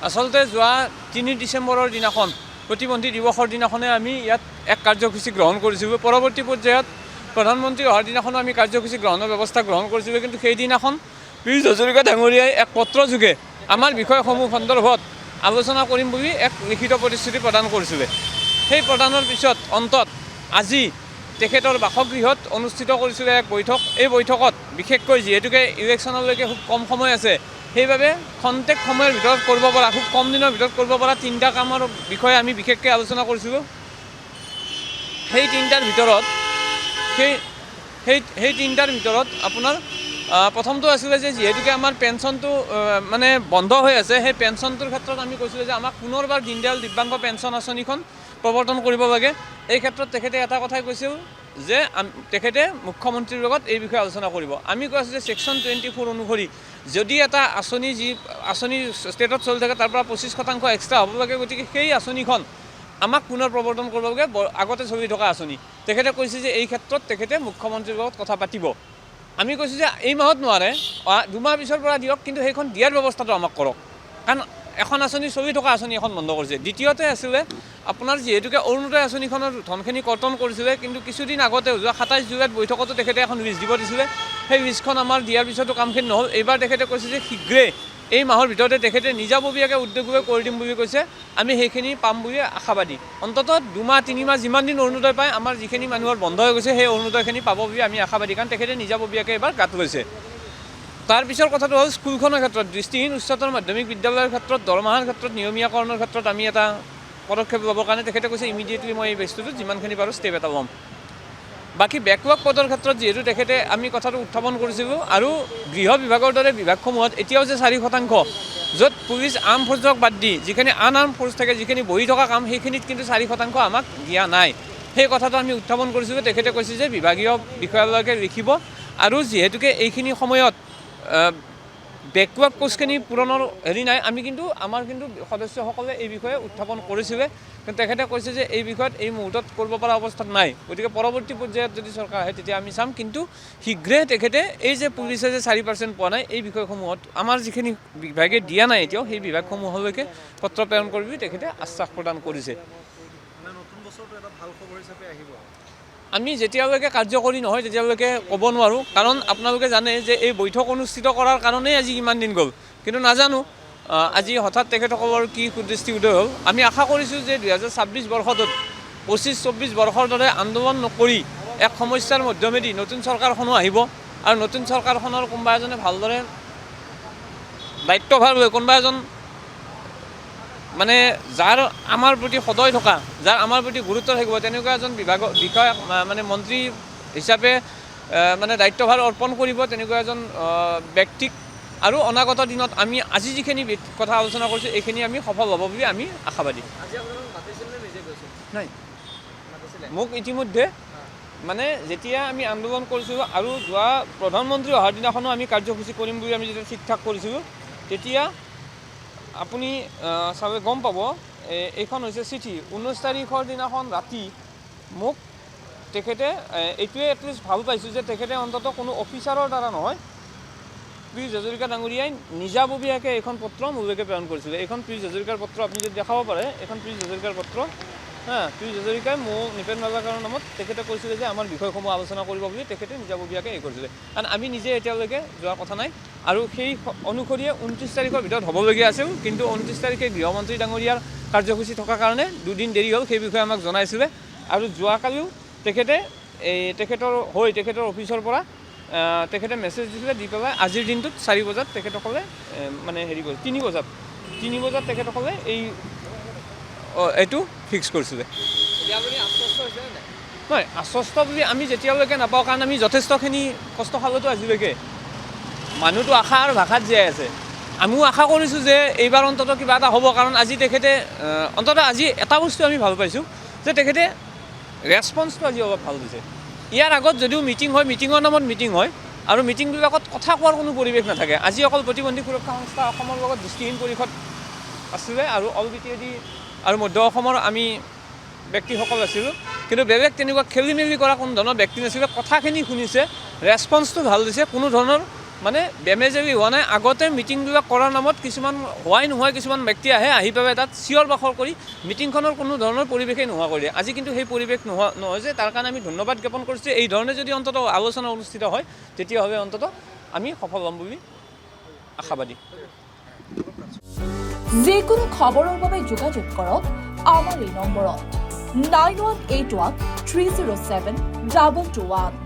আচলতে যোৱা 3 ডিচেম্বৰৰ দিনাখন প্ৰতিবন্ধী দিৱসৰ দিনাখনে আমি ইয়াত এক কাৰ্যসূচী গ্ৰহণ কৰিছিলোঁ। পৰৱৰ্তী পৰ্যায়ত প্ৰধানমন্ত্ৰী অহাৰ দিনাখনো আমি কাৰ্যসূচী গ্ৰহণৰ ব্যৱস্থা গ্ৰহণ কৰিছিলোঁ, কিন্তু সেইদিনাখন পীযুষ হাজৰিকা ডাঙৰীয়াই এক পত্ৰযোগে আমাৰ বিষয়সমূহ সন্দৰ্ভত আলোচনা কৰিম বুলি এক লিখিত প্ৰতিশ্ৰুতি প্ৰদান কৰিছিলে। সেই প্ৰদানৰ পিছত অন্তত আজি তেখেতৰ বাসগৃহত অনুষ্ঠিত কৰিছিলে এক বৈঠক। এই বৈঠকত বিশেষকৈ যিহেতুকে ইলেকশ্যনলৈকে খুব কম সময় আছে, সেইবাবে খন্তেক সময়ৰ ভিতৰত কৰিব পৰা, খুব কম দিনৰ ভিতৰত কৰিব পৰা 3টা কামৰ বিষয়ে আমি বিশেষকৈ আলোচনা কৰিছিলোঁ। সেই 3টাৰ ভিতৰত আপোনাৰ প্ৰথমটো আছিলে যে যিহেতুকে আমাৰ পেঞ্চনটো মানে বন্ধ হৈ আছে, সেই পেঞ্চনটোৰ ক্ষেত্ৰত আমি কৈছিলোঁ যে আমাক পুনৰবাৰ দীনদয়াল দিব্যাংগ পেঞ্চন আঁচনিখন প্ৰৱৰ্তন কৰিব লাগে। এই ক্ষেত্ৰত তেখেতে এটা কথাই কৈছিল যে তেখেতে মুখ্যমন্ত্ৰীৰ লগত এই বিষয়ে আলোচনা কৰিব। আমি কৈ আছোঁ যে ছেকশ্যন 24 অনুসৰি যদি এটা আঁচনি ষ্টেটত চলি থাকে তাৰ পৰা 25% এক্সট্ৰা হ'ব লাগে, গতিকে সেই আঁচনিখন আমাক পুনৰ প্ৰৱৰ্তন কৰিব লাগে, আগতে চলি থকা আঁচনি। তেখেতে কৈছে যে এই ক্ষেত্ৰত তেখেতে মুখ্যমন্ত্ৰীৰ লগত কথা পাতিব। আমি কৈছোঁ যে এই মাহত নোৱাৰে, 2 মাহ পিছৰ পৰা দিয়ক, কিন্তু সেইখন দিয়াৰ ব্যৱস্থাটো আমাক কৰক, কাৰণ এখন আঁচনি চলি থকা আঁচনি এখন বন্ধ কৰিছে। দ্বিতীয়তে আছিলে আপোনাৰ যিহেতুকে অৰুণোদয় আঁচনিখনৰ ধনখিনি কৰ্তন কৰিছিলে, কিন্তু কিছুদিন আগতে যোৱা 27 জুলাইত বৈঠকতো তেখেতে এখন লিষ্ট দিব দিছিলে। সেই লিষ্টখন আমাৰ দিয়াৰ পিছতো কামখিনি নহ'ল। এইবাৰ তেখেতে কৈছে যে শীঘ্ৰে এই মাহৰ ভিতৰতে তেখেতে নিজাববীয়াকৈ উদ্যোগীভাৱে কৰি দিম বুলি কৈছে। আমি সেইখিনি পাম বুলি আশাবাদী। অন্ততঃ 2 মাহ 3 মাহ যিমান দিন অৰুণোদয় পায়, আমাৰ যিখিনি মানুহৰ বন্ধ হৈ গৈছে সেই অৰুণোদয়খিনি পাব বুলি আমি আশাবাদী, কাৰণ তেখেতে নিজাববীয়াকৈ এবাৰ গাঁত লৈছে। তাৰ পিছৰ কথাটো হ'ল স্কুলখনৰ ক্ষেত্ৰত, দৃষ্টিহীন উচ্চতৰ মাধ্যমিক বিদ্যালয়ৰ ক্ষেত্ৰত দৰমহাৰ ক্ষেত্ৰত নিয়মীয়াকৰণৰ ক্ষেত্ৰত আমি এটা পদক্ষেপ ল'বৰ কাৰণে তেখেতে কৈছে ইমিডিয়েটলি মই এই বস্তুটোত যিমানখিনি পাৰোঁ ষ্টেপ এটা ল'ম। বাকী বেকৱাৰ্ড পদৰ ক্ষেত্ৰত যিহেতু তেখেতে আমি কথাটো উত্থাপন কৰিছিলোঁ, আৰু গৃহ বিভাগৰ দৰে বিভাগসমূহত এতিয়াও যে 4%, য'ত পুলিচ আৰ্ম ফ'ৰ্চক বাদ দি যিখিনি আৰ্ম ফ'ৰ্চ থাকে, যিখিনি বহি থকা কাম, সেইখিনিত কিন্তু 4% আমাক দিয়া নাই। সেই কথাটো আমি উত্থাপন কৰিছিলোঁ। তেখেতে কৈছে যে বিভাগীয় বিষয়ালৈকে লিখিব, আৰু যিহেতুকে এইখিনি সময়ত বেকৱাৰ্ড কোৰ্চখিনি পূৰণৰ নাই, আমাৰ কিন্তু সদস্যসকলে এই বিষয়ে উত্থাপন কৰিছিলে, কিন্তু তেখেতে কৈছে যে এই বিষয়ত এই মুহূৰ্তত কৰিব পৰা অৱস্থাত নাই। গতিকে পৰৱৰ্তী পৰ্যায়ত যদি চৰকাৰ আহে তেতিয়া আমি চাম, কিন্তু শীঘ্ৰে তেখেতে এই যে পুলিচে যে 4% পোৱা নাই, এই বিষয়সমূহত আমাৰ যিখিনি বিভাগে দিয়া নাই এতিয়াও, সেই বিভাগসমূহলৈকে পত্ৰ প্ৰেৰণ কৰি তেখেতে আশ্বাস প্ৰদান কৰিছে। আমি যেতিয়ালৈকে কাৰ্যকৰী নহয় তেতিয়ালৈকে ক'ব নোৱাৰোঁ, কাৰণ আপোনালোকে জানে যে এই বৈঠক অনুষ্ঠিত কৰাৰ কাৰণেই আজি ইমান দিন গ'ল, কিন্তু নাজানো আজি হঠাৎ তেখেতসকলৰ কি কুদৃষ্টি উদয় হ'ল। আমি আশা কৰিছোঁ যে 2026 বৰ্ষটোত 25-24 বৰ্ষৰ দৰে আন্দোলন নকৰি এক সমস্যাৰ মধ্যমেদি নতুন চৰকাৰখনো আহিব, আৰু নতুন চৰকাৰখনৰ কোনোবা এজনে ভালদৰে দায়িত্বভাৰ লৈ, কোনোবা এজন মানে যাৰ আমাৰ প্ৰতি সদয় থকা, যাৰ আমাৰ প্ৰতি গুৰুত্ব থাকিব, তেনেকুৱা এজন বিষয়া মানে মন্ত্ৰী হিচাপে মানে দায়িত্বভাৰ অৰ্পণ কৰিব, তেনেকুৱা এজন ব্যক্তিক। আৰু অনাগত দিনত আমি আজি যিখিনি কথা আলোচনা কৰিছোঁ এইখিনি আমি সফল হ'ব বুলি আমি আশাবাদী। নাই, মোক ইতিমধ্যে মানে যেতিয়া আমি আন্দোলন কৰিছিলোঁ আৰু যোৱা প্ৰধানমন্ত্ৰী অহাৰ দিনাখনো আমি কাৰ্যসূচী কৰিম বুলি আমি যেতিয়া ঠিক ঠাক কৰিছিলোঁ, তেতিয়া আপুনি চাবে গম পাব, এইখন হৈছে চিঠি। 19 তাৰিখৰ দিনাখন ৰাতি মোক তেখেতে এইটোৱে এটলিষ্ট ভাল পাইছোঁ যে তেখেতে অন্ততঃ কোনো অফিচাৰৰ দ্বাৰা নহয়, পীযুষ হাজৰিকা ডাঙৰীয়াই নিজাববীয়াকৈ এইখন পত্ৰ মোলৈকে প্ৰেৰণ কৰিছিলে। এইখন পীযুষ হাজৰিকাৰ পত্ৰ, আপুনি যদি দেখাব পাৰে, এইখন পীযুষ হাজৰিকাৰ পত্ৰ। পীযুষ হাজৰিকাই মোক নিপেন বজাৰকাৰৰ নামত তেখেতে কৈছিলে যে আমাৰ বিষয়সমূহ আলোচনা কৰিব বুলি তেখেতে নিজাববীয়াকৈ কৰিছিলে, কাৰণ আমি নিজে এতিয়ালৈকে যোৱাৰ কথা নাই। আৰু সেই অনুসৰিয়ে 29 তাৰিখৰ ভিতৰত হ'বলগীয়া আছিল, কিন্তু 29 তাৰিখে গৃহমন্ত্ৰী ডাঙৰীয়াৰ কাৰ্যসূচী থকাৰ কাৰণে 2 দিন দেৰি হ'ল, সেই বিষয়ে আমাক জনাইছিলে। আৰু যোৱাকালিও তেখেতে তেখেতৰ অফিচৰ পৰা তেখেতে মেছেজ দিছিলে, দি পেলাই আজিৰ দিনটোত 4 বজাত তেখেতসকলে মানে হেৰি কৰি 3 বজাত তেখেতসকলে এইটো ফিক্স কৰিছিলে। নহয়, আশ্বস্ত বুলি আমি যেতিয়ালৈকে নাপাওঁ, কাৰণ আমি যথেষ্টখিনি কষ্ট খালোতো আজিলৈকে। মানুহটো আশা আৰু ভাষাত জীয়াই আছে। আমিও আশা কৰিছোঁ যে এইবাৰ অন্ততঃ কিবা এটা হ'ব, কাৰণ আজি তেখেতে অন্ততঃ আজি এটা বস্তু আমি ভাল পাইছোঁ যে তেখেতে ৰেছপন্সটো আজি অলপ ভাল দিছে। ইয়াৰ আগত যদিও মিটিং হয়, মিটিঙৰ নামত মিটিং হয়, আৰু মিটিংবিলাকত কথা কোৱাৰ কোনো পৰিৱেশ নাথাকে। আজি অকল প্ৰতিবন্ধী সুৰক্ষা সংস্থা অসমৰ লগত দৃষ্টিহীন পৰিষদ আছিলে, আৰু অল BTAD আৰু মধ্য অসমৰ আমি ব্যক্তিসকল আছিলোঁ, কিন্তু বেলেগ তেনেকুৱা খেলি মেলি কৰা কোনো ধৰণৰ ব্যক্তি নাছিলে। কথাখিনি শুনিছে, ৰেছপন্সটো ভাল দিছে, কোনো ধৰণৰ মানে বেমেজালি হোৱা নাই। আগতে মিটিংবিলাক কৰাৰ নামত কিছুমান হোৱাই নোহোৱাই কিছুমান ব্যক্তি আহি পেলাই তাত চিঞৰ বাখৰ কৰি মিটিংখনৰ কোনো ধৰণৰ পৰিৱেশেই নোহোৱা কৰি দিয়ে। আজি কিন্তু সেই পৰিৱেশ নহয় যে, তাৰ কাৰণে আমি ধন্যবাদ জ্ঞাপন কৰিছোঁ। এই ধৰণে যদি অন্ততঃ আলোচনা অনুষ্ঠিত হয় তেতিয়াহ'লে অন্ততঃ আমি সফল হ'ম বুলি আশাবাদী। যিকোনো খবৰৰ বাবে যোগাযোগ কৰক আমাৰ এই নম্বৰত 9181 307 221।